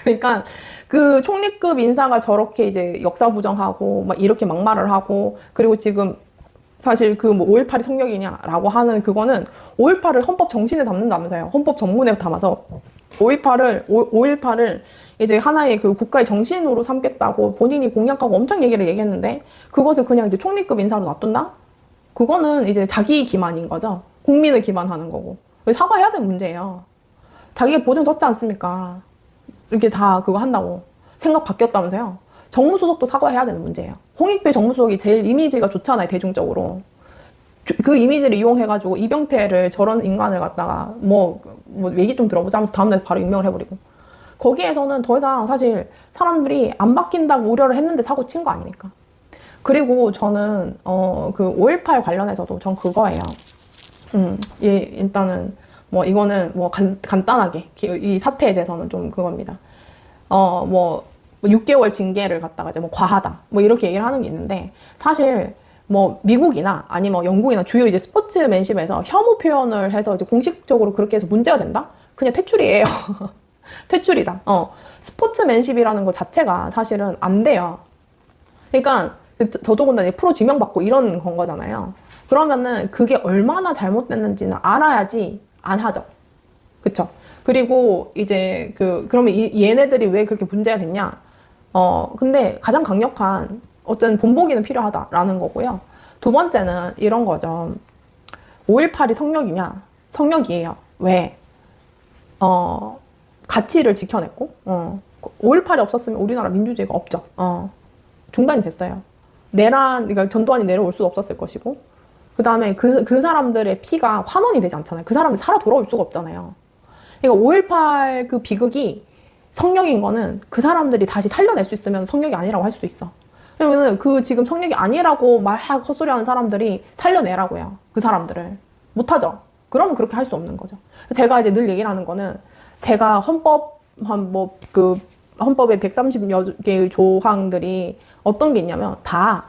그러니까 그 총리급 인사가 저렇게 이제 역사 부정하고 막 이렇게 막말을 하고, 그리고 지금 사실 그 뭐 5.18이 성역이냐라고 하는 그거는 5.18을 헌법 정신에 담는다면서요. 헌법 전문에 담아서 5.18을 이제 하나의 그 국가의 정신으로 삼겠다고 본인이 공약하고 엄청 얘기했는데, 그것을 그냥 이제 총리급 인사로 놔둔다? 그거는 이제 자기 기만인 거죠. 국민을 기만하는 거고. 사과해야 되는 문제예요. 자기가 보증 섰지 않습니까? 이렇게 다 그거 한다고. 생각 바뀌었다면서요. 정무수석도 사과해야 되는 문제예요. 홍익표 정무수석이 제일 이미지가 좋잖아요, 대중적으로. 그 이미지를 이용해가지고 이병태를 저런 인간을 갖다가 뭐 얘기 좀 들어보자 하면서 다음날 바로 임명을 해버리고. 거기에서는 더 이상 사실 사람들이 안 바뀐다고 우려를 했는데 사고 친 거 아닙니까? 그리고 저는 그 5.18 관련해서도 전 그거예요. 예, 일단은 뭐 이거는 뭐 간단하게 이 사태에 대해서는 좀 그겁니다. 뭐 6개월 징계를 갖다가 이제 뭐 과하다 뭐 이렇게 얘기를 하는 게 있는데, 사실 뭐 미국이나 아니 뭐 영국이나 주요 이제 스포츠맨십에서 혐오 표현을 해서 이제 공식적으로 그렇게 해서 문제가 된다? 그냥 퇴출이에요. 퇴출이다. 스포츠맨십이라는 것 자체가 사실은 안 돼요. 그러니까 더더군다나 프로 지명받고 이런 건 거잖아요. 그러면은 그게 얼마나 잘못됐는지는 알아야지 안 하죠. 그쵸? 그리고 이제 그러면 얘네들이 왜 그렇게 문제가 됐냐? 근데 가장 강력한 어떤 본보기는 필요하다라는 거고요. 두 번째는 이런 거죠. 5.18이 성역이냐? 성역이에요. 왜? 가치를 지켜냈고, 5.18이 없었으면 우리나라 민주주의가 없죠. 중단이 됐어요. 그러니까 전두환이 내려올 수도 없었을 것이고, 그 다음에 그 사람들의 피가 환원이 되지 않잖아요. 그 사람들이 살아 돌아올 수가 없잖아요. 그러니까 5.18 그 비극이 성역인 거는 그 사람들이 다시 살려낼 수 있으면 성역이 아니라고 할 수도 있어. 그러면은 그 지금 성역이 아니라고 말하고 헛소리 하는 사람들이 살려내라고요. 그 사람들을. 못하죠. 그러면 그렇게 할 수 없는 거죠. 제가 이제 늘 얘기를 하는 거는, 제가 헌법의 130여 개의 조항들이 어떤 게 있냐면 다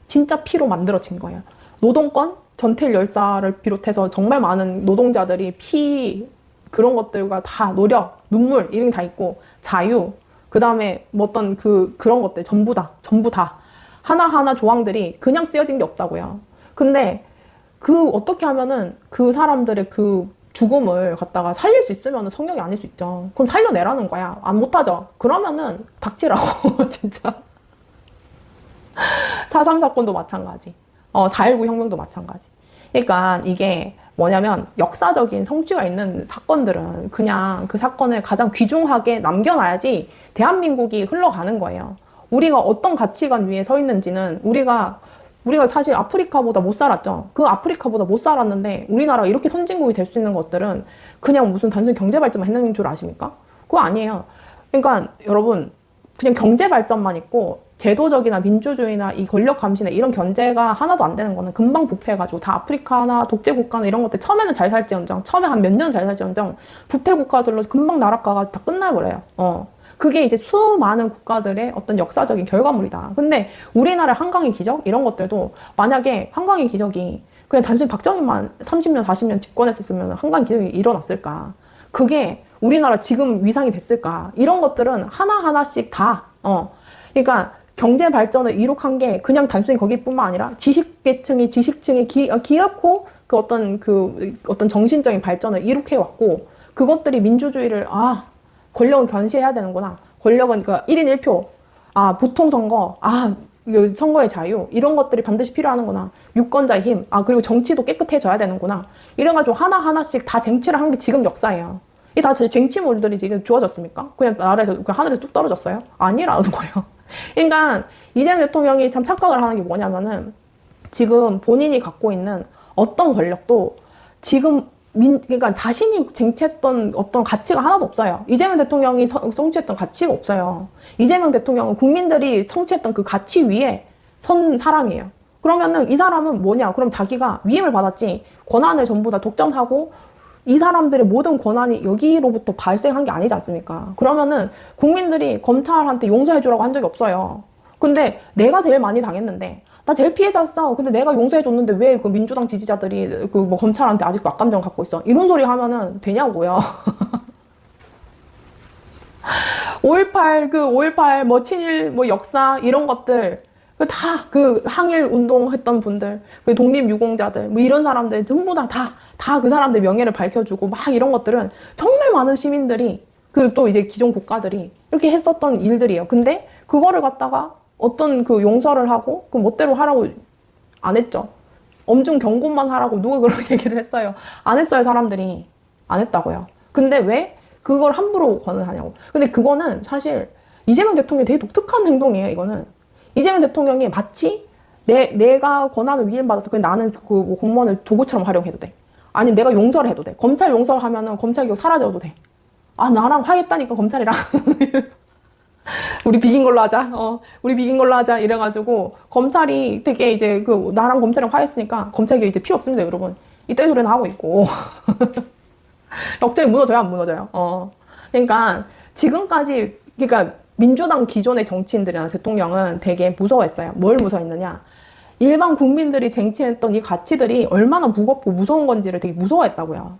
진짜 피로 만들어진 거예요. 노동권, 전태일 열사를 비롯해서 정말 많은 노동자들이 그런 것들과 다 노력, 눈물 이런 게 다 있고, 자유, 그 다음에 뭐 어떤 그런 것들 전부 다 하나하나 조항들이 그냥 쓰여진 게 없다고요. 근데 어떻게 하면은 그 사람들의 그 죽음을 갖다가 살릴 수 있으면 성역이 아닐 수 있죠. 그럼 살려내라는 거야. 안 못하죠. 그러면은 닥치라고. 진짜 4.3 사건도 마찬가지, 4.19 혁명도 마찬가지. 그러니까 이게 뭐냐면, 역사적인 성취가 있는 사건들은 그냥 그 사건을 가장 귀중하게 남겨놔야지 대한민국이 흘러가는 거예요. 우리가 어떤 가치관 위에 서 있는지는 우리가 사실 아프리카보다 못 살았죠. 그 아프리카보다 못 살았는데 우리나라가 이렇게 선진국이 될 수 있는 것들은 그냥 무슨 단순히 경제 발전만 했는 줄 아십니까? 그거 아니에요. 그러니까 여러분, 그냥 경제 발전만 있고 제도적이나 민주주의나 이 권력 감시나 이런 견제가 하나도 안 되는 거는 금방 부패해가지고, 다 아프리카나 독재 국가나 이런 것들 처음에는 잘 살지언정, 처음에 한 몇 년 잘 살지언정 부패 국가들로 금방 나락가가 다 끝나버려요. 그게 이제 수많은 국가들의 어떤 역사적인 결과물이다. 근데 우리나라 한강의 기적 이런 것들도, 만약에 한강의 기적이 그냥 단순히 박정희만 30년 40년 집권했었으면 한강의 기적이 일어났을까? 그게 우리나라 지금 위상이 됐을까? 이런 것들은 하나하나씩 다 그러니까 경제 발전을 이룩한 게 그냥 단순히 거기뿐만 아니라 지식계층이 기업고 어떤 정신적인 발전을 이룩해 왔고, 그것들이 민주주의를, 권력은 견시해야 되는구나. 권력은 1인 1표, 보통 선거, 선거의 자유, 이런 것들이 반드시 필요하는구나. 유권자의 힘, 그리고 정치도 깨끗해져야 되는구나. 이래가지고 하나하나씩 다 쟁취를 한 게 지금 역사예요. 이 다 쟁취물들이 지금 주어졌습니까? 그냥 나라에서, 그냥 하늘에 뚝 떨어졌어요? 아니라는 거예요. 그러니까 이재명 대통령이 참 착각을 하는 게 뭐냐면은, 지금 본인이 갖고 있는 어떤 권력도 지금 그러니까 자신이 쟁취했던 어떤 가치가 하나도 없어요. 이재명 대통령이 성취했던 가치가 없어요. 이재명 대통령은 국민들이 성취했던 그 가치 위에 선 사람이에요. 그러면은 이 사람은 뭐냐? 그럼 자기가 위임을 받았지, 권한을 전부 다 독점하고 이 사람들의 모든 권한이 여기로부터 발생한 게 아니지 않습니까? 그러면은 국민들이 검찰한테 용서해주라고 한 적이 없어요. 근데 내가 제일 많이 당했는데, 나 제일 피해자였어. 근데 내가 용서해줬는데 왜 그 민주당 지지자들이 뭐 검찰한테 아직도 악감정 갖고 있어? 이런 소리 하면은 되냐고요. 5.18, 그 5.18, 뭐 친일, 뭐 역사, 이런 것들, 그 항일 운동했던 분들, 그 독립유공자들, 뭐 이런 사람들, 전부 다 그 사람들 명예를 밝혀주고, 막 이런 것들은 정말 많은 시민들이, 그 또 이제 기존 국가들이 이렇게 했었던 일들이에요. 근데 그거를 갖다가 어떤 그 용서를 하고, 그 멋대로 하라고 안 했죠. 엄중 경고만 하라고 누가 그런 얘기를 했어요. 안 했어요, 사람들이. 안 했다고요. 근데 왜 그걸 함부로 권하냐고. 근데 그거는 사실 이재명 대통령이 되게 독특한 행동이에요, 이거는. 이재명 대통령이 마치 내가 권한을 위임받아서 그냥 나는 그뭐 공무원을 도구처럼 활용해도 돼. 아니 내가 용서를 해도 돼. 검찰 용서를 하면은 검찰 개혁 사라져도 돼. 아 나랑 화했다니까 검찰이랑 우리 비긴 걸로 하자. 우리 비긴 걸로 하자. 이래가지고 검찰이 되게 이제 그 나랑 검찰이랑 화했으니까 검찰 개혁 이제 필요 없습니다, 여러분. 이때 소리는 하고 있고 역정이 무너져요, 안 무너져요? 그러니까 지금까지 그러니까 민주당 기존의 정치인들이나 대통령은 되게 무서워했어요. 뭘 무서워했느냐? 일반 국민들이 쟁취했던 이 가치들이 얼마나 무겁고 무서운 건지를 되게 무서워했다고요.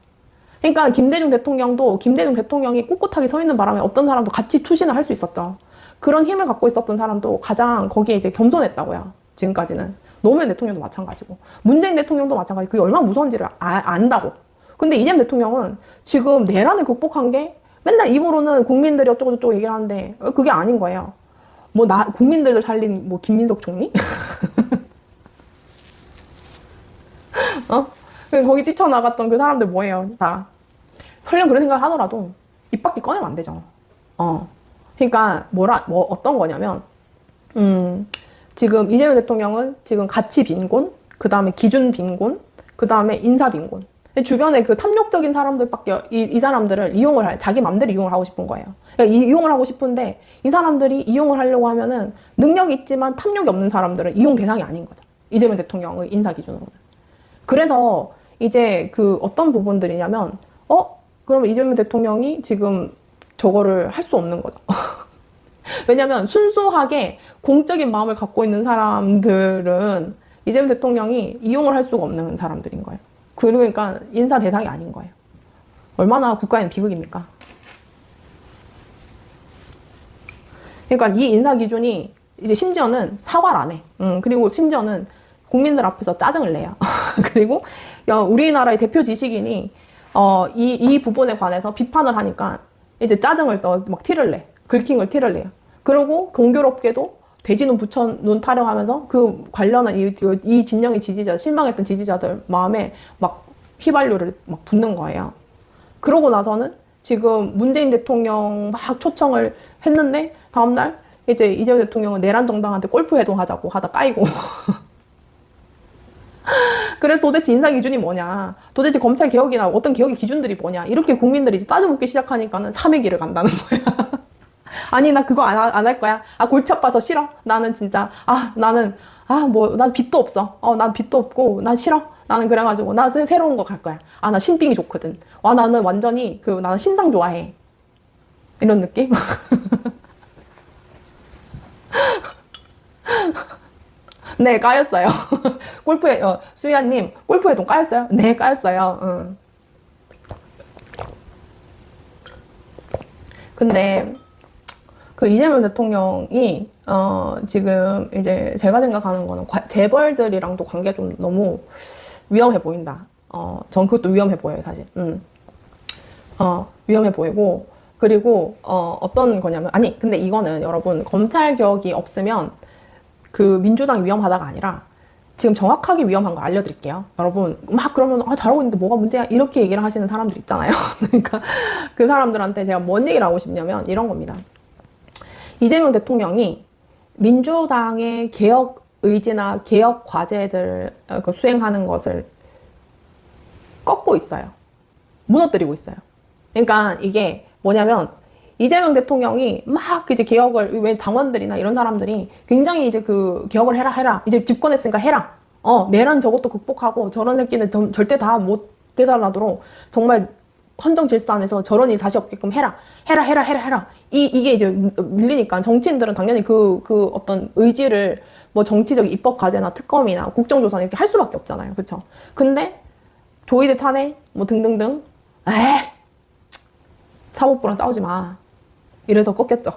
그러니까 김대중 대통령이 꿋꿋하게 서 있는 바람에 어떤 사람도 같이 투신을 할 수 있었죠. 그런 힘을 갖고 있었던 사람도 가장 거기에 이제 겸손했다고요. 지금까지는. 노무현 대통령도 마찬가지고. 문재인 대통령도 마찬가지고. 그게 얼마나 무서운지를 안다고. 근데 이재명 대통령은 지금 내란을 극복한 게 맨날 입으로는 국민들이 어쩌고저쩌고 얘기를 하는데 그게 아닌 거예요. 뭐 국민들을 살린 뭐 김민석 총리? 거기 뛰쳐나갔던 그 사람들 뭐예요? 다. 설령 그런 생각을 하더라도 입 밖에 꺼내면 안 되죠. 그러니까 어떤 거냐면 지금 이재명 대통령은 지금 가치 빈곤, 그 다음에 기준 빈곤, 그 다음에 인사 빈곤. 주변에 그 탐욕적인 사람들밖에 이 사람들을 자기 맘대로 이용을 하고 싶은 거예요. 그러니까 이용을 하고 싶은데 이 사람들이 이용을 하려고 하면은 능력이 있지만 탐욕이 없는 사람들은 이용 대상이 아닌 거죠. 이재명 대통령의 인사 기준으로는. 그래서 이제 그 어떤 부분들이냐면 그러면 이재명 대통령이 지금 저거를 할 수 없는 거죠. 왜냐면 순수하게 공적인 마음을 갖고 있는 사람들은 이재명 대통령이 이용을 할 수가 없는 사람들인 거예요. 그러니까 인사 대상이 아닌 거예요. 얼마나 국가에는 비극입니까? 그러니까 이 인사 기준이 이제 심지어는 사과를 안 해. 그리고 심지어는 국민들 앞에서 짜증을 내요. 그리고 우리나라의 대표 지식인이 이 부분에 관해서 비판을 하니까 이제 짜증을 막 티를 내. 긁힌 걸 티를 내요. 그리고 공교롭게도 돼지눈 부처눈 타령하면서 그 관련한 이 진영의 실망했던 지지자들 마음에 막 휘발유를 막 붓는 거예요. 그러고 나서는 지금 문재인 대통령 막 초청을 했는데 다음날 이제 이재명 대통령은 내란 정당한테 골프 회동하자고 하다 까이고. 그래서 도대체 인사 기준이 뭐냐? 도대체 검찰 개혁이나 어떤 개혁의 기준들이 뭐냐? 이렇게 국민들이 이제 따져묻기 시작하니까는 3의 길을 간다는 거야. 아니, 나 그거 안 할 거야. 골치 아파서 싫어. 나는 진짜, 난 빚도 없어. 난 빚도 없고, 난 싫어. 나는 그래가지고, 나 새로운 거 갈 거야. 나 신빙이 좋거든. 나는 완전히, 나는 신상 좋아해. 이런 느낌? 네, 까였어요. 수희아님, 골프에 돈 까였어요? 네, 까였어요. 근데, 그 이재명 대통령이 지금 이제 제가 생각하는 거는 재벌들이랑도 관계가 좀 너무 위험해 보인다. 전 그것도 위험해 보여요, 사실. 위험해 보이고 그리고 어떤 거냐면 근데 이거는 여러분 검찰 개혁이 없으면 그 민주당이 위험하다가 아니라 지금 정확하게 위험한 거 알려드릴게요. 여러분 막 그러면 잘하고 있는데 뭐가 문제야? 이렇게 얘기를 하시는 사람들 있잖아요. 그러니까 그 사람들한테 제가 뭔 얘기를 하고 싶냐면 이런 겁니다. 이재명 대통령이 민주당의 개혁 의지나 개혁 과제들 수행하는 것을 꺾고 있어요. 무너뜨리고 있어요. 그러니까 이게 뭐냐면 이재명 대통령이 막 이제 개혁을, 왜 당원들이나 이런 사람들이 굉장히 이제 그 개혁을 해라. 이제 집권했으니까 해라. 내란 저것도 극복하고 저런 새끼는 절대 다 못 되살아나도록 정말 헌정 질서 안에서 저런 일 다시 없게끔 해라. 이게 이제 밀리니까 정치인들은 당연히 그 어떤 의지를 뭐 정치적 입법 과제나 특검이나 국정조사 이렇게 할 수밖에 없잖아요. 그쵸? 근데 조이대 탄핵 뭐 등등등 사법부랑 싸우지 마. 이래서 꺾였죠.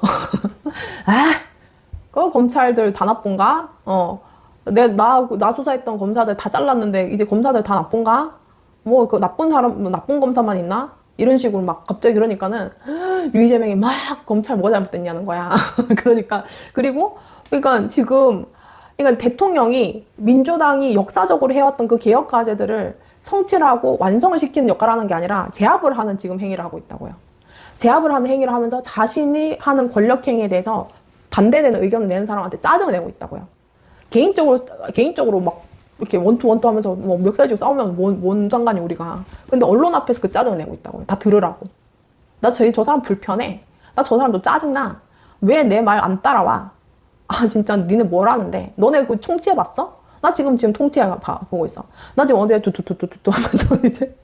아, 그 검찰들 다 나쁜가? 나 수사했던 검사들 다 잘랐는데 이제 검사들 다 나쁜가? 뭐 그 나쁜 사람, 뭐 나쁜 검사만 있나? 이런 식으로 막 갑자기 그러니까는 유이재명이 막 검찰 뭐가 잘못됐냐는 거야. 그러니까 그리고 그러니까 지금 그러니까 대통령이 민주당이 역사적으로 해왔던 그 개혁 과제들을 성취하고 완성을 시키는 역할을 하는 게 아니라 제압을 하는 지금 행위를 하고 있다고요. 제압을 하는 행위를 하면서 자신이 하는 권력 행위에 대해서 반대되는 의견을 내는 사람한테 짜증을 내고 있다고요. 개인적으로 막 이렇게 원투 하면서 뭐 멱살 쥐고 싸우면 뭔 상관이 우리가. 근데 언론 앞에서 그 짜증을 내고 있다고요. 다 들으라고. 나 저 사람 불편해. 나 저 사람 좀 짜증나. 왜 내 말 안 따라와? 아, 진짜 니네 뭘 하는데? 너네 그 통치해봤어? 나 지금 보고 있어. 나 지금 어제 두두두두두 하면서 이제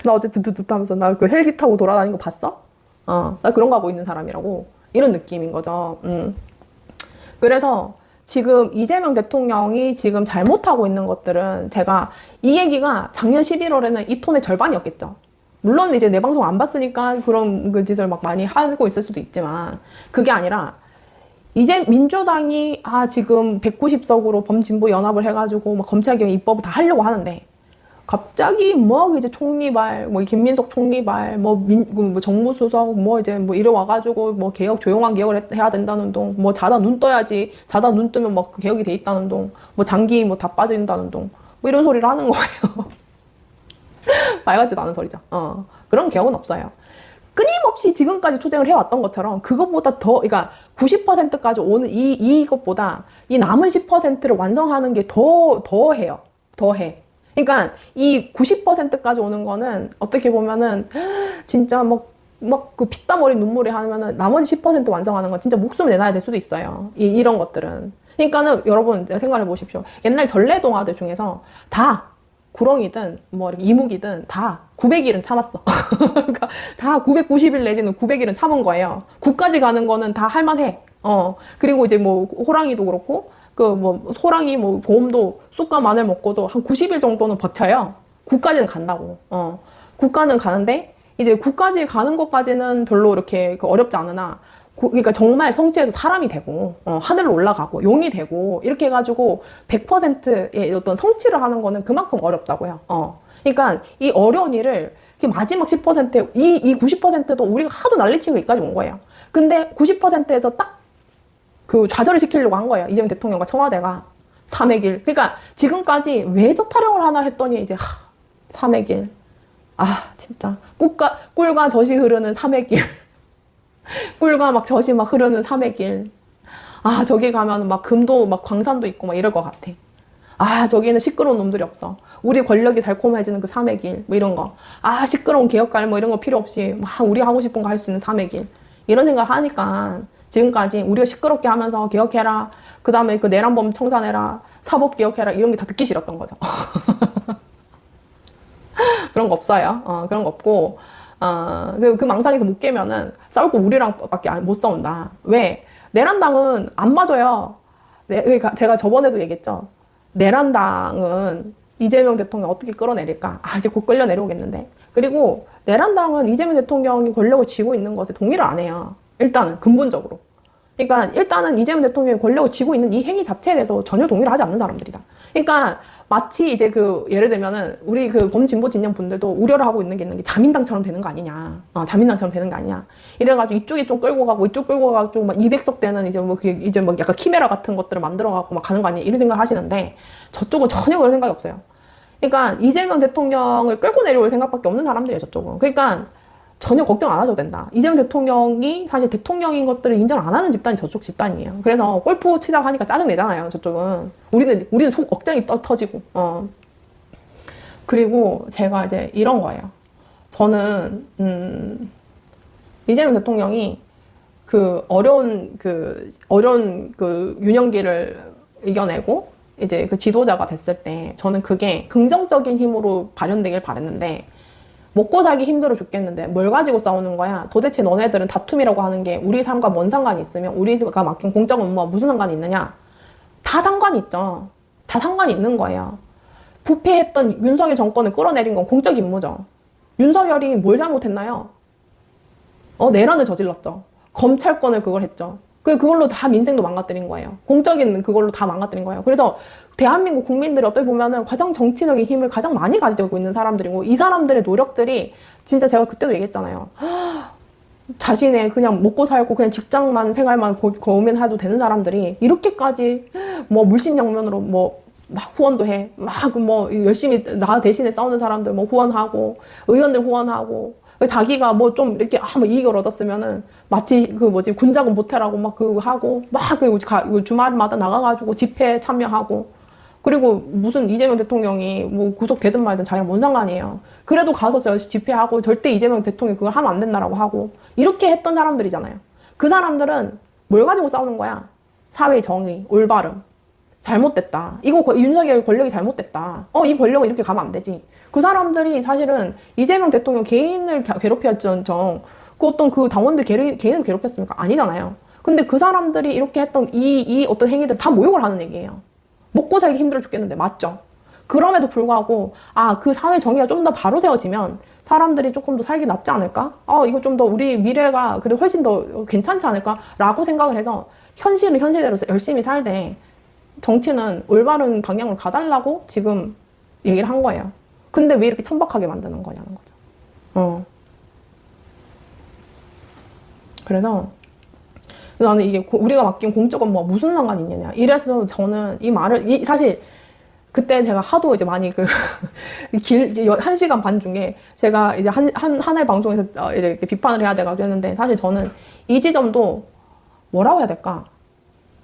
나 어제 두두두두 하면서 나 그 헬기 타고 돌아다니는 거 봤어? 나 그런 거 하고 있는 사람이라고. 이런 느낌인 거죠. 그래서 지금 이재명 대통령이 지금 잘못하고 있는 것들은 제가 이 얘기가 작년 11월에는 이 톤의 절반이었겠죠. 물론 이제 내 방송 안 봤으니까 그런 그 짓을 막 많이 하고 있을 수도 있지만 그게 아니라 이제 민주당이 지금 190석으로 범진보 연합을 해가지고 막 검찰개혁 입법을 다 하려고 하는데 갑자기 뭐 이제 총리발, 뭐 김민석 총리발, 뭐 정무수석, 뭐 이제 뭐 이래 와가지고 뭐 개혁, 조용한 개혁을 해야 된다는 동, 뭐 자다 눈 떠야지, 자다 눈 뜨면 막 개혁이 돼 있다는 동, 뭐 장기 뭐 다 빠진다는 동, 뭐 이런 소리를 하는 거예요. 말 같지도 않은 소리죠. 그런 개혁은 없어요. 끊임없이 지금까지 투쟁을 해왔던 것처럼 그것보다 더, 그러니까 90%까지 오는 이것보다 이 남은 10%를 완성하는 게 더 해요. 더 해. 그러니까 이 90%까지 오는 거는 어떻게 보면은 진짜 막 그 피땀 어린 눈물이 하면은 나머지 10% 완성하는 건 진짜 목숨을 내놔야 될 수도 있어요. 이런 것들은. 그러니까는 여러분 생각해 보십시오. 옛날 전래 동화들 중에서 다 구렁이든 뭐 이무기든 다 900일은 참았어. 그러니까 다 990일 내지는 900일은 참은 거예요. 9까지 가는 거는 다 할만해. 그리고 이제 뭐 호랑이도 그렇고 그 뭐 호랑이 뭐 곰도 쑥과 마늘 먹고도 한 90일 정도는 버텨요. 9까지는 간다고. 9까지는 가는데 이제 9까지 가는 것까지는 별로 이렇게 어렵지 않으나 그러니까 정말 성취해서 사람이 되고 하늘로 올라가고 용이 되고 이렇게 해가지고 100%의 어떤 성취를 하는 거는 그만큼 어렵다고요. 그러니까 이 어려운 일을 마지막 10% 이 90%도 우리가 하도 난리치고 여기까지 온 거예요. 근데 90%에서 딱 그 좌절을 시키려고 한 거예요. 이재명 대통령과 청와대가 300일. 그러니까 지금까지 왜 저 타령을 하나 했더니 이제 300일. 진짜 꿀과 젖이 흐르는 300일. 꿀과 막 젖이 막 흐르는 300일. 저기 가면 막 금도 막 광산도 있고 막 이럴 것 같아. 저기는 시끄러운 놈들이 없어. 우리 권력이 달콤해지는 그 300일. 뭐 이런 거. 시끄러운 개혁갈 뭐 이런 거 필요 없이 막 우리 하고 싶은 거 할 수 있는 300일. 이런 생각 하니까 지금까지 우리가 시끄럽게 하면서 개혁해라. 그 다음에 그 내란범 청산해라. 사법 개혁해라. 이런 게 다 듣기 싫었던 거죠. 그런 거 없어요. 그런 거 없고. 그 망상에서 못 깨면은 싸울 거 우리랑 밖에 못 싸운다. 왜? 내란당은 안 맞아요. 제가 저번에도 얘기했죠. 내란당은 이재명 대통령 어떻게 끌어내릴까? 이제 곧 끌려 내려오겠는데. 그리고 내란당은 이재명 대통령이 권력을 쥐고 있는 것에 동의를 안 해요. 일단은 근본적으로. 그러니까 일단은 이재명 대통령이 권력을 쥐고 있는 이 행위 자체에 대해서 전혀 동의를 하지 않는 사람들이다. 그러니까 마치 이제 예를 들면은 우리 그 범진보 진영 분들도 우려를 하고 있는 게 자민당처럼 되는 거 아니냐. 자민당처럼 되는 거 아니냐. 이래가지고 이쪽에 좀 끌고 가고 이쪽 끌고 가고 막 200석 되는 이제 이제 막 약간 키메라 같은 것들을 만들어갖고 막 가는 거 아니냐. 이런 생각을 하시는데 저쪽은 전혀 그런 생각이 없어요. 그러니까 이재명 대통령을 끌고 내려올 생각밖에 없는 사람들이에요, 저쪽은. 그러니까 전혀 걱정 안 하셔도 된다. 이재명 대통령이 사실 대통령인 것들을 인정 안 하는 집단이 저쪽 집단이에요. 그래서 골프 치자고 하니까 짜증내잖아요, 저쪽은. 우리는 속 억장이 터지고. 그리고 제가 이제 이런 거예요. 저는, 이재명 대통령이 어려운 유년기를 이겨내고, 이제 그 지도자가 됐을 때, 저는 그게 긍정적인 힘으로 발현되길 바랬는데, 먹고 살기 힘들어 죽겠는데 뭘 가지고 싸우는 거야? 도대체 너네들은 다툼이라고 하는 게 우리 삶과 뭔 상관이 있으면 우리가 맡긴 공적 업무와 무슨 상관이 있느냐? 다 상관이 있죠. 다 상관이 있는 거예요. 부패했던 윤석열 정권을 끌어내린 건 공적 임무죠. 윤석열이 뭘 잘못했나요? 내란을 저질렀죠. 검찰권을 그걸 했죠. 그걸로 다 민생도 망가뜨린 거예요. 공적인 그걸로 다 망가뜨린 거예요. 그래서 대한민국 국민들이 어떻게 보면은 가장 정치적인 힘을 가장 많이 가지고 있는 사람들이고, 이 사람들의 노력들이 진짜 제가 그때도 얘기했잖아요. 자신의 그냥 먹고 살고 그냥 직장만 생활만 고민해도 되는 사람들이 이렇게까지 뭐 물심양면으로 뭐 막 후원도 해. 막 뭐 열심히 나 대신에 싸우는 사람들 뭐 후원하고, 의원들 후원하고, 자기가 뭐 좀 이렇게 뭐 이익을 얻었으면은 마치 그 뭐지 군자금 보태라고 막 그거 하고, 막 그리고 주말마다 나가가지고 집회 참여하고, 그리고 무슨 이재명 대통령이 뭐 구속되든 말든 자기랑 뭔 상관이에요. 그래도 가서 집회하고 절대 이재명 대통령이 그걸 하면 안 된다라고 하고, 이렇게 했던 사람들이잖아요. 그 사람들은 뭘 가지고 싸우는 거야? 사회 정의, 올바름. 잘못됐다. 이거 윤석열 권력이 잘못됐다. 이 권력은 이렇게 가면 안 되지. 그 사람들이 사실은 이재명 대통령 개인을 괴롭혔던 그 어떤 그 당원들 개인을 괴롭혔습니까? 아니잖아요. 근데 그 사람들이 이렇게 했던 이 어떤 행위들 다 모욕을 하는 얘기예요. 먹고 살기 힘들어 죽겠는데, 맞죠? 그럼에도 불구하고, 그 사회 정의가 좀 더 바로 세워지면 사람들이 조금 더 살기 낫지 않을까? 이거 좀 더 우리 미래가 그래도 훨씬 더 괜찮지 않을까? 라고 생각을 해서 현실은 현실대로 열심히 살되, 정치는 올바른 방향으로 가달라고 지금 얘기를 한 거예요. 근데 왜 이렇게 천박하게 만드는 거냐는 거죠. 그래서 나는 이게 우리가 맡긴 공적 업무가 무슨 상관이 있느냐. 이래서 저는 이 말을, 사실 그때 제가 하도 이제 많이 1시간 반 중에 제가 이제 한알 방송에서 이제 이렇게 비판을 해야 돼가지고 했는데, 사실 저는 이 지점도 뭐라고 해야 될까?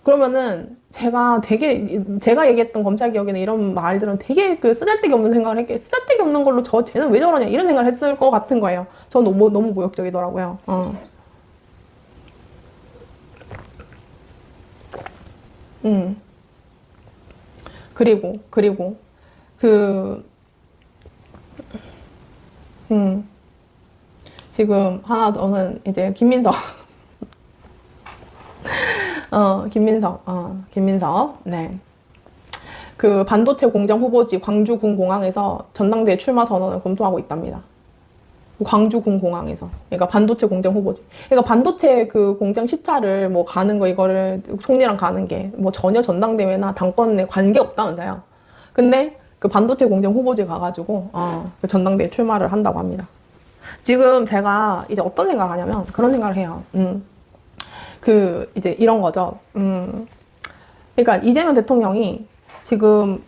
그러면은 제가 얘기했던 검찰개혁이나 이런 말들은 되게 쓰잘데기 없는 생각을 했게, 쓰잘데기 없는 걸로 쟤는 왜 저러냐 이런 생각을 했을 것 같은 거예요. 저 너무 모욕적이더라고요. 그리고 지금 하나 더는 이제 김민석. 김민석. 네. 그 반도체 공장 후보지 광주군 공항에서 전당대회 출마 선언을 검토하고 있답니다. 광주군 공항에서. 그러니까 반도체 공장 후보지. 그러니까 반도체 그 공장 시찰을 뭐 가는 거, 이거를 총리랑 가는 게 뭐 전혀 전당대회나 당권에 관계 없다면서요. 근데 그 반도체 공장 후보지 가가지고 그 전당대회 출마를 한다고 합니다. 지금 제가 이제 어떤 생각을 하냐면 그런 생각을 해요. 이제 이런 거죠. 그러니까 이재명 대통령이 지금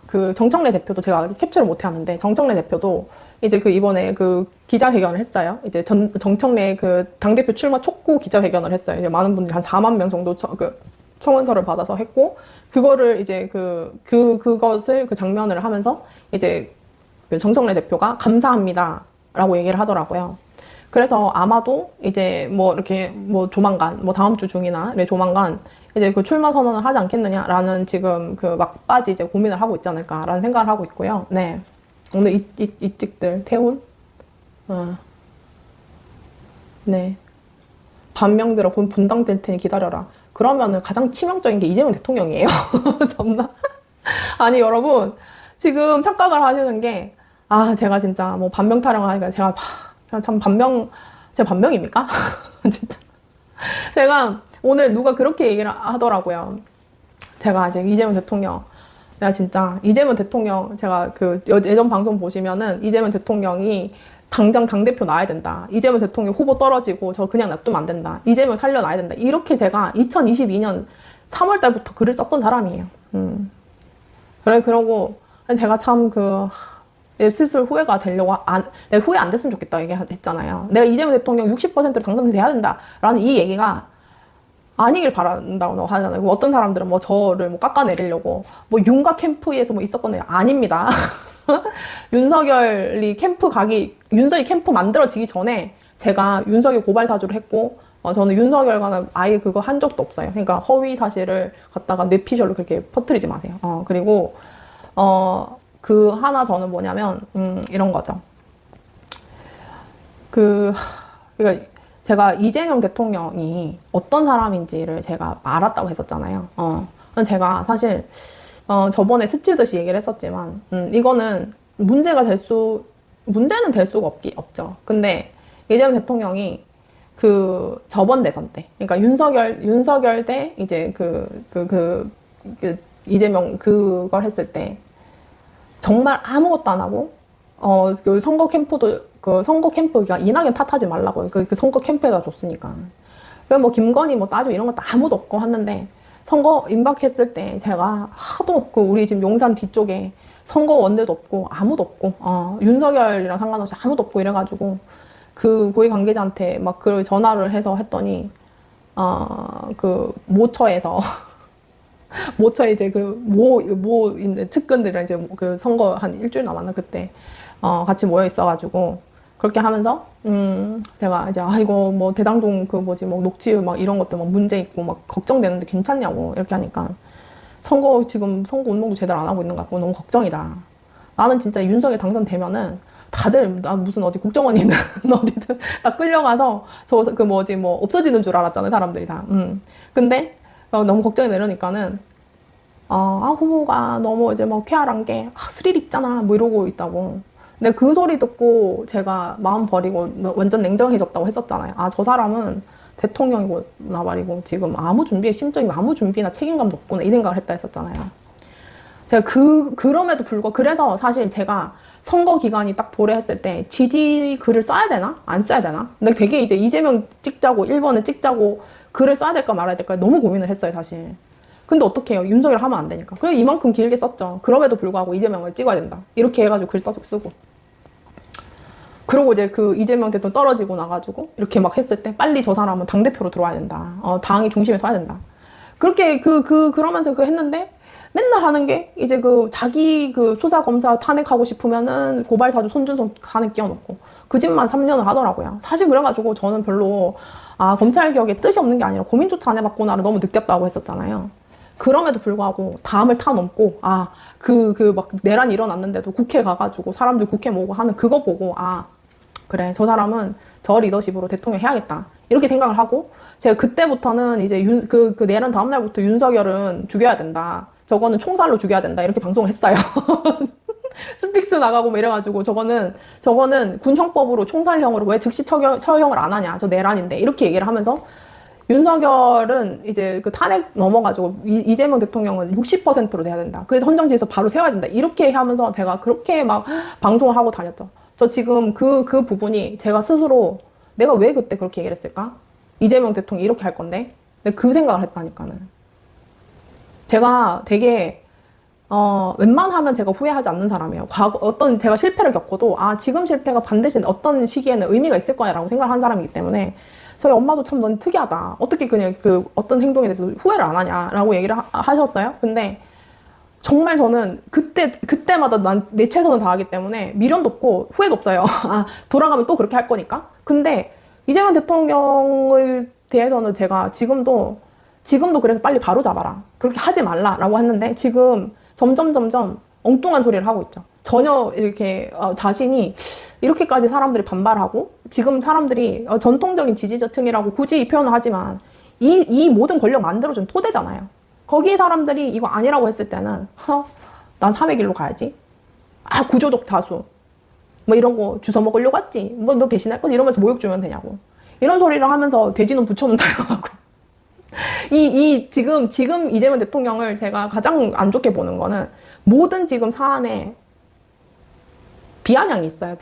그 정청래 대표도 제가 아직 캡처를 못 하는데, 정청래 대표도 이제 이번에 기자회견을 했어요. 이제 정청래 당대표 출마 촉구 기자회견을 했어요. 이제 많은 분들이 한 4만 명 정도 청원서를 받아서 했고, 그거를 이제 그것을 장면을 하면서 이제 정청래 대표가 감사합니다 라고 얘기를 하더라고요. 그래서 아마도 이제 이렇게 조만간 다음 주 중이나 조만간 이제 출마 선언을 하지 않겠느냐라는 지금 막바지 이제 고민을 하고 있지 않을까라는 생각을 하고 있고요. 네. 오늘 이 찍들 태훈. 네. 반명 들어 곧 분당될 테니 기다려라. 그러면은 가장 치명적인 게 이재명 대통령이에요. 정말. 아니 여러분, 지금 착각을 하시는 게, 제가 진짜 반명 타령을 하니까 제가 참 제 반명입니까? 진짜. 제가 오늘 누가 그렇게 얘기를 하더라고요. 제가 이제 이재명 대통령, 내가 진짜 이재명 대통령, 제가 예전 방송 보시면은 이재명 대통령이 당장 당대표 나와야 된다. 이재명 대통령 후보 떨어지고 저 그냥 놔두면 안 된다. 이재명 살려놔야 된다. 이렇게 제가 2022년 3월 달부터 글을 썼던 사람이에요. 그러고 제가 참 슬슬 후회가 되려고, 내가 후회 안 됐으면 좋겠다 얘기했잖아요. 내가 이재명 대통령 60%로 당선돼야 된다라는 이 얘기가 아니길 바란다고 하잖아요. 어떤 사람들은 저를 깎아내리려고 윤곽 캠프에서 있었건 아닙니다. 윤석열이 캠프 만들어지기 전에 제가 윤석열 고발 사주를 했고, 저는 윤석열과는 아예 그거 한 적도 없어요. 그러니까 허위 사실을 갖다가 뇌피셜로 그렇게 퍼뜨리지 마세요. 그리고 하나 더는 뭐냐면, 이런 거죠. 그러니까 제가 이재명 대통령이 어떤 사람인지를 제가 알았다고 했었잖아요. 제가 사실, 저번에 스치듯이 얘기를 했었지만, 이거는 문제는 될 수가 없죠. 근데 이재명 대통령이 그 저번 대선 때, 그러니까 윤석열 대 이제 그 이재명 그걸 했을 때 정말 아무것도 안 하고 그 선거 캠프도 그 선거 캠프가 이낙연 탓하지 말라고 그 선거 캠프에다 줬으니까. 뭐 김건희 뭐 따지고 이런 것도 아무도 없고 했는데 선거 임박했을 때 제가 하도 그 우리 지금 용산 뒤쪽에 선거원들도 없고 아무도 없고 윤석열이랑 상관없이 아무도 없고 이래가지고 그 고위 관계자한테 막 그 전화를 해서 했더니 그 모처에서 모처에 이제 모 이제 측근들이랑 이제 그 선거 한 일주일 남았나 그때 같이 모여 있어가지고 그렇게 하면서 제가 이제 이거 뭐 대장동 그 뭐지 뭐 녹취 막 이런 것도 막 문제 있고 막 걱정되는데 괜찮냐고 이렇게 하니까 지금 선거 운동도 제대로 안 하고 있는 것 같고 너무 걱정이다. 나는 진짜 윤석열 당선되면은 다들 나 무슨 어디 국정원이든 어디든 다 끌려가서 저 그 뭐지 뭐 없어지는 줄 알았잖아요 사람들이 다. 근데 너무 걱정이 되려니까는 후보가 너무 이제 뭐 쾌활한 게 스릴 있잖아 뭐 이러고 있다고. 근데 그 소리 듣고 제가 마음 버리고 완전 냉정해졌다고 했었잖아요. 저 사람은 대통령이고 나 말이고 지금 심적인 아무 준비나 책임감도 없구나 이 생각을 했다 했었잖아요. 제가 그럼에도 불구하고 그래서 사실 제가 선거 기간이 딱 도래했을 때 지지 글을 써야 되나 안 써야 되나 근데 되게 이제 이재명 찍자고 1번을 찍자고 글을 써야 될까 말아야 될까 너무 고민을 했어요 사실. 근데 어떻게 해요? 윤석열 하면 안 되니까. 그래서 이만큼 길게 썼죠. 그럼에도 불구하고 이재명을 찍어야 된다 이렇게 해가지고 글 쓰고 그러고 이제 그 이재명 대통령 떨어지고 나가지고 이렇게 막 했을 때 빨리 저 사람은 당대표로 들어와야 된다. 당이 중심에 서야 된다. 그렇게 그러면서 했는데 맨날 하는 게 이제 자기 수사 검사 탄핵하고 싶으면은 고발사주 손준성 탄핵 끼워놓고 그 집만 3년을 하더라고요. 사실 그래가지고 저는 별로 검찰개혁에 뜻이 없는 게 아니라 고민조차 안 해봤구나를 너무 느꼈다고 했었잖아요. 그럼에도 불구하고 다음을 타넘고 막 내란이 일어났는데도 국회 가가지고 사람들 국회 모으고 하는 그거 보고 그래 저 사람은 저 리더십으로 대통령 해야겠다 이렇게 생각을 하고 제가 그때부터는 이제 그 내란 다음날부터 윤석열은 죽여야 된다 저거는 총살로 죽여야 된다 이렇게 방송을 했어요. 스픽스 나가고 뭐 이래가지고 저거는 군 형법으로 총살형으로 왜 즉시 처형을 안 하냐 저 내란인데 이렇게 얘기를 하면서 윤석열은 이제 그 탄핵 넘어가지고 이재명 대통령은 60%로 돼야 된다. 그래서 헌정지에서 바로 세워야 된다. 이렇게 하면서 제가 그렇게 막 방송을 하고 다녔죠. 저 지금 그 부분이 제가 스스로 내가 왜 그때 그렇게 얘기를 했을까? 이재명 대통령이 이렇게 할 건데? 그 생각을 했다니까는. 제가 되게 웬만하면 제가 후회하지 않는 사람이에요. 어떤 제가 실패를 겪어도 지금 실패가 반드시 어떤 시기에는 의미가 있을 거야 라고 생각하는 사람이기 때문에 저희 엄마도 참 넌 특이하다. 어떻게 그냥 어떤 행동에 대해서 후회를 안 하냐라고 얘기를 하셨어요. 근데 정말 저는 그때마다 내 최선을 다하기 때문에 미련도 없고 후회도 없어요. 돌아가면 또 그렇게 할 거니까. 근데 이재명 대통령에 대해서는 제가 지금도 그래서 빨리 바로 잡아라. 그렇게 하지 말라라고 했는데 지금 점점 엉뚱한 소리를 하고 있죠. 전혀 이렇게 자신이 이렇게까지 사람들이 반발하고 지금 사람들이 전통적인 지지자층이라고 굳이 이 표현을 하지만 이 모든 권력 만들어준 토대잖아요. 거기 사람들이 이거 아니라고 했을 때는 난 301로 가야지. 구조적 다수 뭐 이런 거 주워 먹으려고 했지. 뭐 너 배신할 거지 이러면서 모욕 주면 되냐고. 이런 소리를 하면서 돼지는 부쳐놓는다고 하고. 지금 이재명 대통령을 제가 가장 안 좋게 보는 거는 모든 지금 사안에 비아냥이 있어요.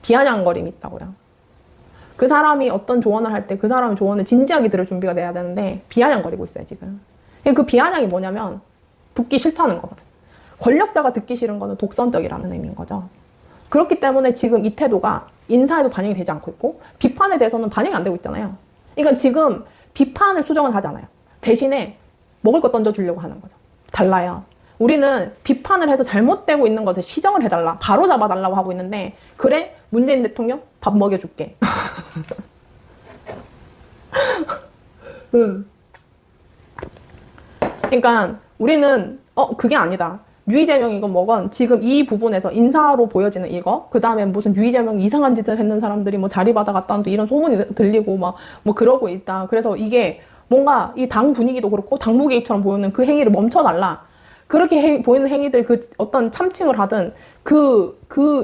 비아냥거림이 있다고요. 그 사람이 어떤 조언을 할 때 그 사람의 조언을 진지하게 들을 준비가 돼야 되는데 비아냥거리고 있어요 지금. 그 비아냥이 뭐냐면 듣기 싫다는 거거든. 권력자가 듣기 싫은 거는 독선적이라는 의미인 거죠. 그렇기 때문에 지금 이 태도가 인사에도 반영이 되지 않고 있고 비판에 대해서는 반영이 안 되고 있잖아요. 그러니까 지금 비판을 수정을 하잖아요. 대신에 먹을 거 던져주려고 하는 거죠. 달라요. 우리는 비판을 해서 잘못되고 있는 것을 시정을 해달라, 바로 잡아달라고 하고 있는데 그래? 문재인 대통령 밥 먹여줄게. 그러니까 우리는 그게 아니다. 유이재명이건 뭐건 지금 이 부분에서 인사로 보여지는 이거, 그 다음에 무슨 유이재명이 이상한 짓을 했는 사람들이 뭐 자리 받아갔다 또 이런 소문이 들리고 뭐 그러고 있다. 그래서 이게 뭔가 이 당 분위기도 그렇고 당무 개입처럼 보이는 그 행위를 멈춰달라. 그렇게 보이는 행위들, 그 어떤 참칭을 하든, 그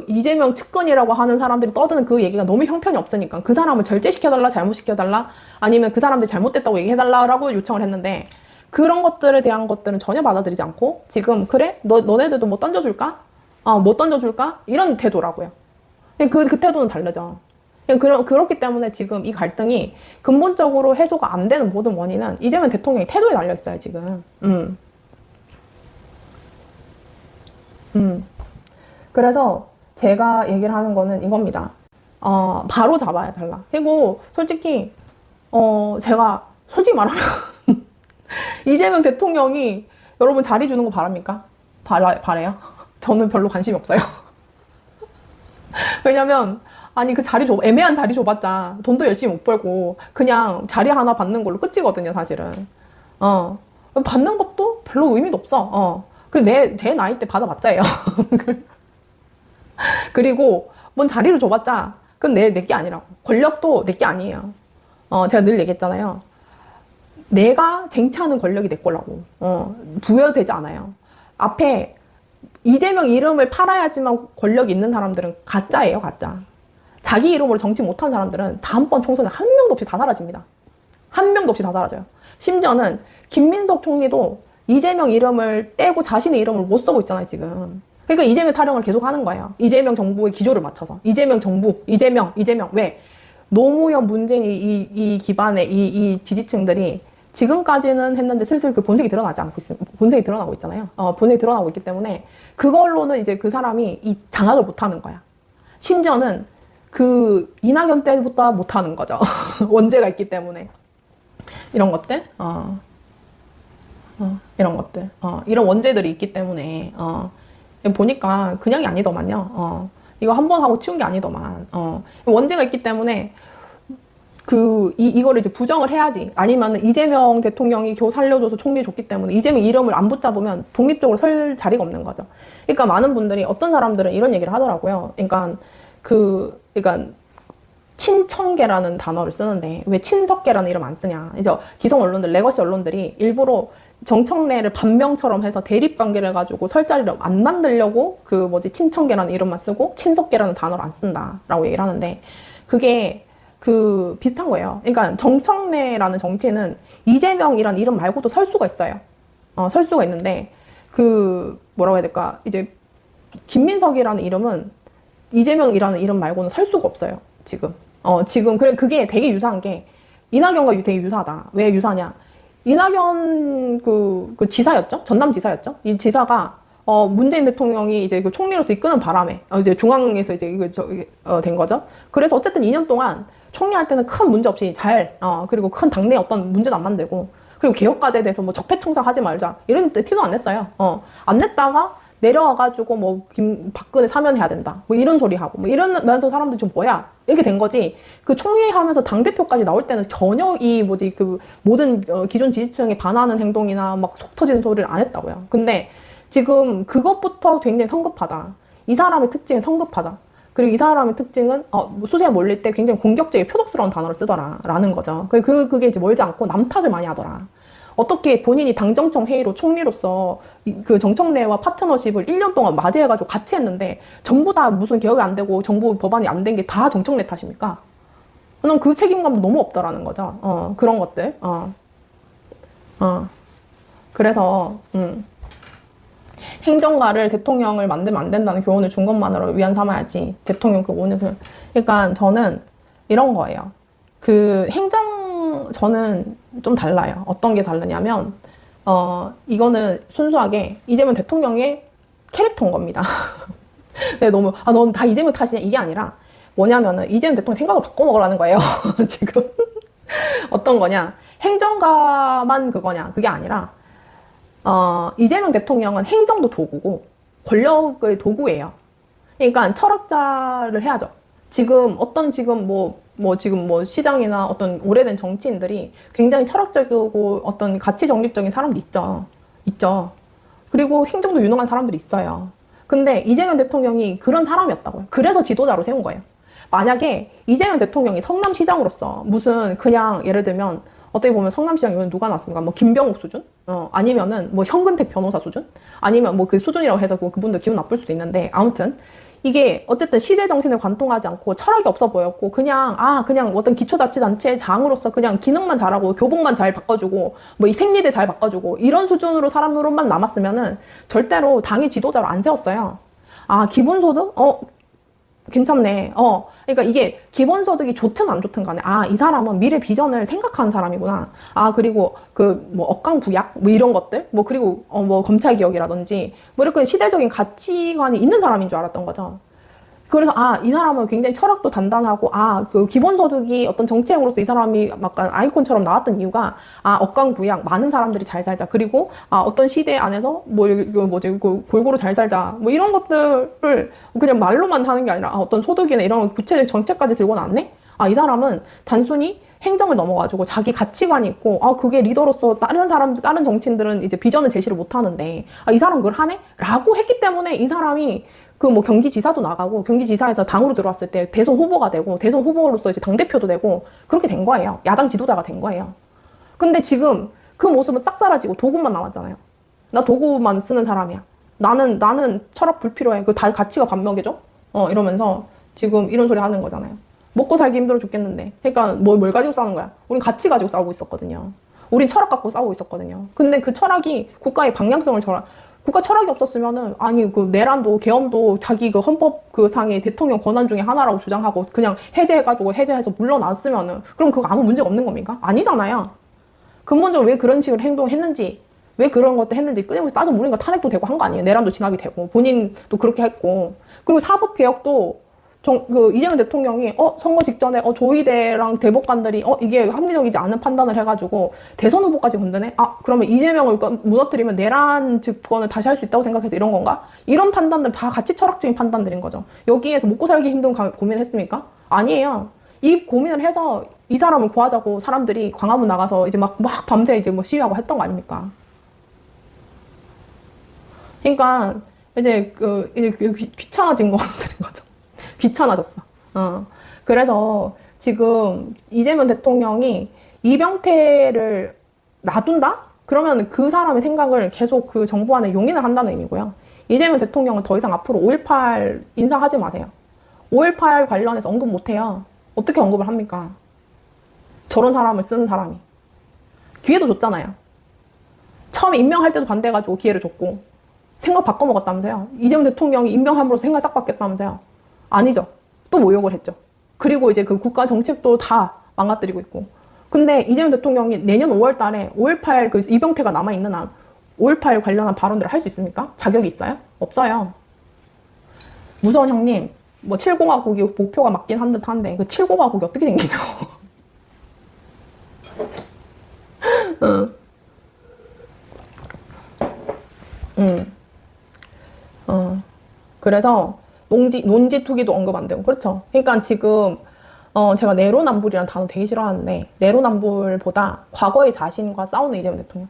이재명 측근이라고 하는 사람들이 떠드는 그 얘기가 너무 형편이 없으니까 그 사람을 절제시켜달라, 잘못시켜달라, 아니면 그 사람들이 잘못됐다고 얘기해달라라고 요청을 했는데, 그런 것들에 대한 것들은 전혀 받아들이지 않고, 지금, 그래? 너네들도 뭐 던져줄까? 뭐 던져줄까? 이런 태도라고요. 그 태도는 다르죠. 그렇기 때문에 지금 이 갈등이 근본적으로 해소가 안 되는 모든 원인은 이재명 대통령의 태도에 달려있어요, 지금. 그래서 제가 얘기를 하는 거는 이겁니다. 바로 잡아야 달라. 그리고 솔직히, 제가 솔직히 말하면 이재명 대통령이 여러분 자리 주는 거 바랍니까? 바래요? 저는 별로 관심이 없어요. 왜냐면, 아니, 그 애매한 자리 줘봤자 돈도 열심히 못 벌고, 그냥 자리 하나 받는 걸로 끝이거든요, 사실은. 받는 것도 별로 의미도 없어. 제 나이 때 받아봤자예요. 그리고, 뭔 자리를 줘봤자, 그건 내게 아니라고. 권력도 내게 아니에요. 제가 늘 얘기했잖아요. 내가 쟁취하는 권력이 내 거라고. 부여되지 않아요. 앞에 이재명 이름을 팔아야지만 권력이 있는 사람들은 가짜예요, 가짜. 자기 이름으로 정치 못한 사람들은 다음번 총선에 한 명도 없이 다 사라집니다. 한 명도 없이 다 사라져요. 심지어는 김민석 총리도 이재명 이름을 떼고 자신의 이름을 못 쓰고 있잖아요, 지금. 그러니까 이재명 타령을 계속 하는 거예요. 이재명 정부의 기조를 맞춰서. 이재명 정부, 이재명. 왜? 노무현, 문재인 이 기반의 이 지지층들이 지금까지는 했는데 슬슬 그 본색이 드러나지 않고 있습니다. 본색이 드러나고 있잖아요. 본색이 드러나고 있기 때문에 그걸로는 이제 그 사람이 이 장악을 못 하는 거야. 심지어는 그 이낙연 때부터 못 하는 거죠. 원죄가 있기 때문에. 이런 것들, 이런 것들, 이런 원죄들이 있기 때문에, 보니까 그냥이 아니더만요. 이거 한 번 하고 치운 게 아니더만. 원죄가 있기 때문에 이거를 이제 부정을 해야지. 아니면 이재명 대통령이 겨우 살려줘서 총리 줬기 때문에 이재명 이름을 안 붙잡으면 독립적으로 설 자리가 없는 거죠. 그러니까 많은 분들이, 어떤 사람들은 이런 얘기를 하더라고요. 그러니까 친청계라는 단어를 쓰는데 왜 친석계라는 이름 안 쓰냐. 이제 기성 언론들, 레거시 언론들이 일부러 정청래를 반명처럼 해서 대립 관계를 가지고 설 자리를 안 만들려고 친청계라는 이름만 쓰고 친석계라는 단어를 안 쓴다라고 얘기를 하는데, 그게 비슷한 거예요. 그러니까 정청래라는 정치는 이재명이라는 이름 말고도 설 수가 있어요. 설 수가 있는데, 뭐라고 해야 될까? 이제 김민석이라는 이름은 이재명이라는 이름 말고는 설 수가 없어요, 지금. 그게 되게 유사한 게, 이낙연과 되게 유사하다. 왜 유사냐? 이낙연 지사였죠? 전남지사였죠? 이 지사가, 문재인 대통령이 이제 그 총리로서 이끄는 바람에, 이제 중앙에서 이제 된 거죠. 그래서 어쨌든 2년 동안 총리할 때는 큰 문제 없이 그리고 큰 당내 어떤 문제도 안 만들고, 그리고 개혁과제에 대해서 뭐 적폐청산 하지 말자. 이런 티도 안 냈어요. 안 냈다가, 내려와가지고 박근혜 사면해야 된다. 이런 소리 하고. 이러면서 사람들이 좀 뭐야? 이렇게 된 거지. 그 총회 하면서 당대표까지 나올 때는 전혀 모든 기존 지지층에 반하는 행동이나 속 터지는 소리를 안 했다고요. 근데 지금 그것부터 굉장히 성급하다. 이 사람의 특징은 성급하다. 그리고 이 사람의 특징은, 수세에 몰릴 때 굉장히 공격적이고 표독스러운 단어를 쓰더라. 라는 거죠. 그게 이제 멀지 않고 남 탓을 많이 하더라. 어떻게 본인이 당정청 회의로 총리로서 그 정청래와 파트너십을 1년 동안 맞이해가지고 같이 했는데 전부 다 무슨 개혁이 안 되고 정부 법안이 안 된 게 다 정청래 탓입니까? 저는 그 책임감도 너무 없다라는 거죠. 그런 것들. 그래서 행정가를 대통령을 만들면 안 된다는 교훈을 준 것만으로 위안 삼아야지. 대통령 그 5년을. 그러니까 저는 이런 거예요. 저는 좀 달라요. 어떤 게 다르냐면, 이거는 순수하게 이재명 대통령의 캐릭터인 겁니다. 네, 넌 다 이재명 탓이냐? 이게 아니라, 뭐냐면은, 이재명 대통령 생각을 바꿔먹으라는 거예요. 지금. 어떤 거냐? 행정가만 그거냐? 그게 아니라, 이재명 대통령은 행정도 도구고, 권력의 도구예요. 그러니까 철학자를 해야죠. 지금 시장이나 어떤 오래된 정치인들이 굉장히 철학적이고 어떤 가치 정립적인 사람도 있죠. 그리고 행정도 유능한 사람들이 있어요. 근데 이재명 대통령이 그런 사람이었다고요. 그래서 지도자로 세운 거예요. 만약에 이재명 대통령이 성남시장으로서 무슨 그냥 예를 들면 어떻게 보면 성남시장 의원 누가 나왔습니까? 뭐 김병욱 수준? 아니면은 뭐 현근택 변호사 수준? 아니면 뭐 그 수준이라고 해서 뭐 그분들 기분 나쁠 수도 있는데, 아무튼 이게 어쨌든 시대 정신을 관통하지 않고 철학이 없어 보였고, 그냥 어떤 기초자치단체의 장으로서 그냥 기능만 잘하고 교복만 잘 바꿔주고 뭐 이 생리대 잘 바꿔주고 이런 수준으로 사람으로만 남았으면은 절대로 당의 지도자로 안 세웠어요. 기본소득? 괜찮네. 그러니까 이게 기본소득이 좋든 안 좋든 간에, 이 사람은 미래 비전을 생각하는 사람이구나. 그리고 뭐 억강부약? 뭐 이런 것들? 뭐 그리고 뭐 검찰개혁이라든지 뭐 이렇게 시대적인 가치관이 있는 사람인 줄 알았던 거죠. 그래서 이 사람은 굉장히 철학도 단단하고, 그 기본소득이 어떤 정책으로서 이 사람이 약간 아이콘처럼 나왔던 이유가, 억강부약, 많은 사람들이 잘 살자, 그리고 어떤 시대 안에서 뭐 골고루 잘 살자, 뭐 이런 것들을 그냥 말로만 하는 게 아니라 어떤 소득이나 이런 구체적 정책까지 들고 나왔네. 이 사람은 단순히 행정을 넘어가지고 자기 가치관이 있고, 그게 리더로서 다른 정치인들은 이제 비전을 제시를 못 하는데, 이 사람 그걸 하네? 라고 했기 때문에 이 사람이 그 뭐 경기지사도 나가고, 경기지사에서 당으로 들어왔을 때 대선 후보가 되고, 대선 후보로서 이제 당대표도 되고, 그렇게 된 거예요. 야당 지도자가 된 거예요. 근데 지금 그 모습은 싹 사라지고 도구만 남았잖아요. 나 도구만 쓰는 사람이야. 나는 철학 불필요해. 그 다 가치가 밥 먹여줘? 이러면서 지금 이런 소리 하는 거잖아요. 먹고 살기 힘들어 죽겠는데. 그러니까 뭘 가지고 싸우는 거야? 우린 가치 가지고 싸우고 있었거든요. 우린 철학 갖고 싸우고 있었거든요. 근데 그 철학이 국가의 방향성을 국가 철학이 없었으면은, 그 내란도 계엄도 자기 그 헌법 그 상의 대통령 권한 중에 하나라고 주장하고 그냥 해제해서 물러났으면은, 그럼 그거 아무 문제가 없는 겁니까? 아니잖아요. 근본적으로 왜 그런 식으로 행동했는지, 왜 그런 것도 했는지 끊임없이 따져보면 우리가 탄핵도 되고 한 거 아니에요. 내란도 진압이 되고 본인도 그렇게 했고. 그리고 사법개혁도 이재명 대통령이 선거 직전에 조희대랑 대법관들이 이게 합리적이지 않은 판단을 해가지고 대선 후보까지 건드네? 그러면 이재명을 무너뜨리면 내란 집권을 다시 할 수 있다고 생각해서 이런 건가? 이런 판단들 다 가치 철학적인 판단들인 거죠. 여기에서 먹고 살기 힘든 고민을 했습니까? 아니에요. 이 고민을 해서 이 사람을 구하자고 사람들이 광화문 나가서 이제 막 밤새 이제 뭐 시위하고 했던 거 아닙니까? 그러니까 이제 귀찮아진 것들인 거죠. 귀찮아졌어. 그래서 지금 이재명 대통령이 이병태를 놔둔다? 그러면 그 사람의 생각을 계속 그 정부 안에 용인을 한다는 의미고요. 이재명 대통령은 더 이상 앞으로 5.18 인상하지 마세요. 5.18 관련해서 언급 못해요. 어떻게 언급을 합니까? 저런 사람을 쓰는 사람이. 기회도 줬잖아요. 처음에 임명할 때도 반대해가지고 기회를 줬고, 생각 바꿔먹었다면서요. 이재명 대통령이 임명함으로써 생각 싹 바뀌었다면서요. 아니죠. 또 모욕을 했죠. 그리고 이제 그 국가 정책도 다 망가뜨리고 있고. 근데 이재명 대통령이 내년 5월 달에 5.18 그 이병태가 남아있는 한 5.18 관련한 발언들을 할 수 있습니까? 자격이 있어요? 없어요. 무서운 형님, 뭐 7공화국이 목표가 맞긴 한 듯한데 그 7공화국이 어떻게 생기냐고. 그래서 논지투기도 언급 안 되고. 그렇죠. 그러니까 지금 제가 내로남불이라는 단어 되게 싫어하는데, 내로남불보다 과거의 자신과 싸우는 이재명 대통령.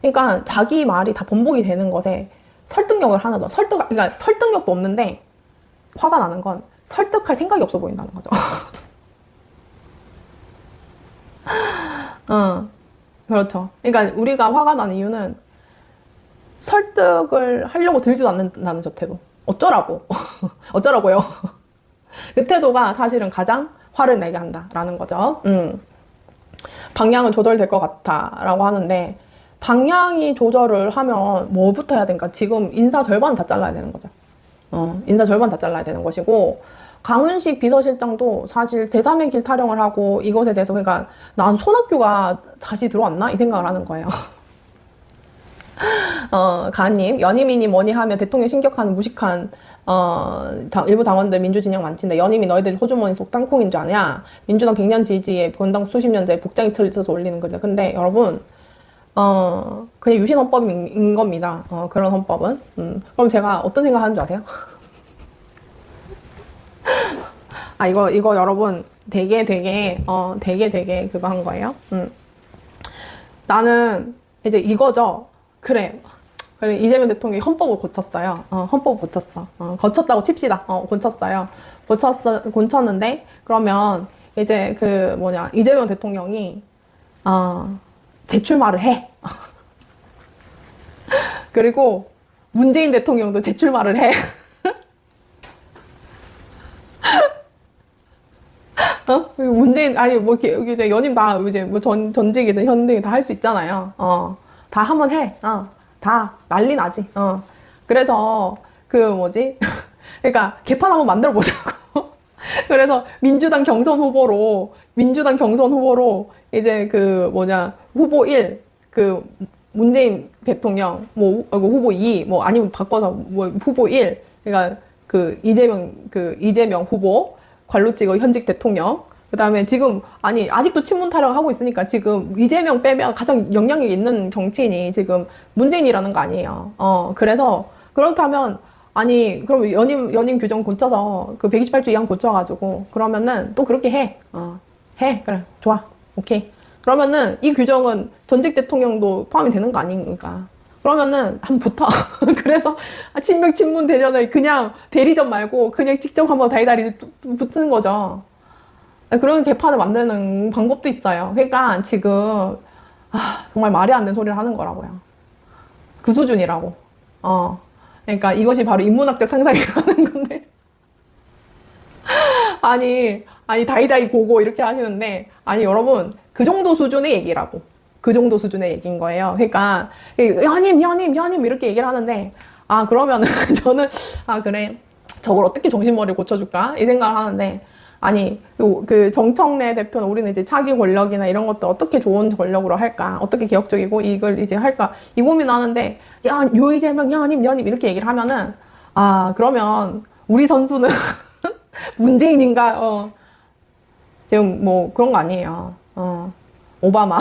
그러니까 자기 말이 다 번복이 되는 것에 설득력을 하나 더. 그러니까 설득력도 없는데 화가 나는 건 설득할 생각이 없어 보인다는 거죠. 그렇죠. 그러니까 우리가 화가 나는 이유는 설득을 하려고 들지도 않는다는 저 태도. 어쩌라고. 어쩌라고요. 그 태도가 사실은 가장 화를 내게 한다라는 거죠. 방향은 조절될 것 같다라고 하는데, 방향이 조절을 하면 뭐부터 해야 되니까 지금 인사 절반 다 잘라야 되는 거죠. 인사 절반 다 잘라야 되는 것이고, 강훈식 비서실장도 사실 제3의 길 타령을 하고 이것에 대해서, 그러니까 난 손학규가 다시 들어왔나? 이 생각을 하는 거예요. 가님, 연임이니 뭐니 하면 대통령 신격하는 무식한 일부 당원들 민주진영 많친데, 연임이 너희들 호주머니 속 땅콩인 줄 아냐? 민주당 100년 지지에 건당 수십 년째 복장이 틀려서 올리는 거죠. 근데 여러분, 그냥 유신 헌법인 겁니다. 그런 헌법은. 그럼 제가 어떤 생각하는 줄 아세요? 이거 여러분 되게 그거 한 거예요. 나는 이제 이거죠. 그래, 이재명 대통령이 헌법을 고쳤어요. 헌법을 고쳤어. 고쳤다고 칩시다. 고쳤어요. 고쳤는데, 그러면 이제 이재명 대통령이 재출마를 해. 그리고 문재인 대통령도 재출마를 해. 문재인, 아니, 뭐, 이렇게 이제 연임 다, 이제 뭐 전직이든 현직이든 다 할 수 있잖아요. 다 한번 해. 다 난리 나지. 그래서, 그 뭐지? 그러니까, 개판 한번 만들어 보자고. 그래서 민주당 경선 후보로, 이제 그 뭐냐, 후보 1, 그 문재인 대통령, 뭐, 후보 2, 뭐, 아니면 바꿔서 뭐, 후보 1, 그러니까 이재명 후보, 관로 찍어 현직 대통령. 그 다음에 지금, 아니, 아직도 친문 타령하고 있으니까 지금 이재명 빼면 가장 영향력 있는 정치인이 지금 문재인이라는 거 아니에요. 그래서, 그렇다면, 아니, 그럼 연임 규정 고쳐서 그 128조 이항 고쳐가지고, 그러면은 또 그렇게 해. 해. 그래. 좋아. 오케이. 그러면은 이 규정은 전직 대통령도 포함이 되는 거 아닙니까? 그러면은 한번 붙어. 그래서 친문 대전을 그냥 대리전 말고 그냥 직접 한번 다이다리 붙는 거죠. 그런 개판을 만드는 방법도 있어요. 그러니까 지금 정말 말이 안 되는 소리를 하는 거라고요. 그 수준이라고. 그러니까 이것이 바로 인문학적 상상이라는 건데. 아니 다이다이 고고 이렇게 하시는데, 아니 여러분, 그 정도 수준의 얘기라고. 그 정도 수준의 얘기인 거예요. 그러니까 연임 이렇게 얘기를 하는데, 그러면은 저는 그래, 저걸 어떻게 정신머리를 고쳐줄까 이 생각을 하는데, 아니 그 정청래 대표는 우리는 이제 차기 권력이나 이런 것들 어떻게 좋은 권력으로 할까, 어떻게 개혁적이고 이걸 이제 할까 이 고민하는데, 유이재명 연임 이렇게 얘기를 하면은, 그러면 우리 선수는 문재인인가? 지금 뭐 그런 거 아니에요. 오바마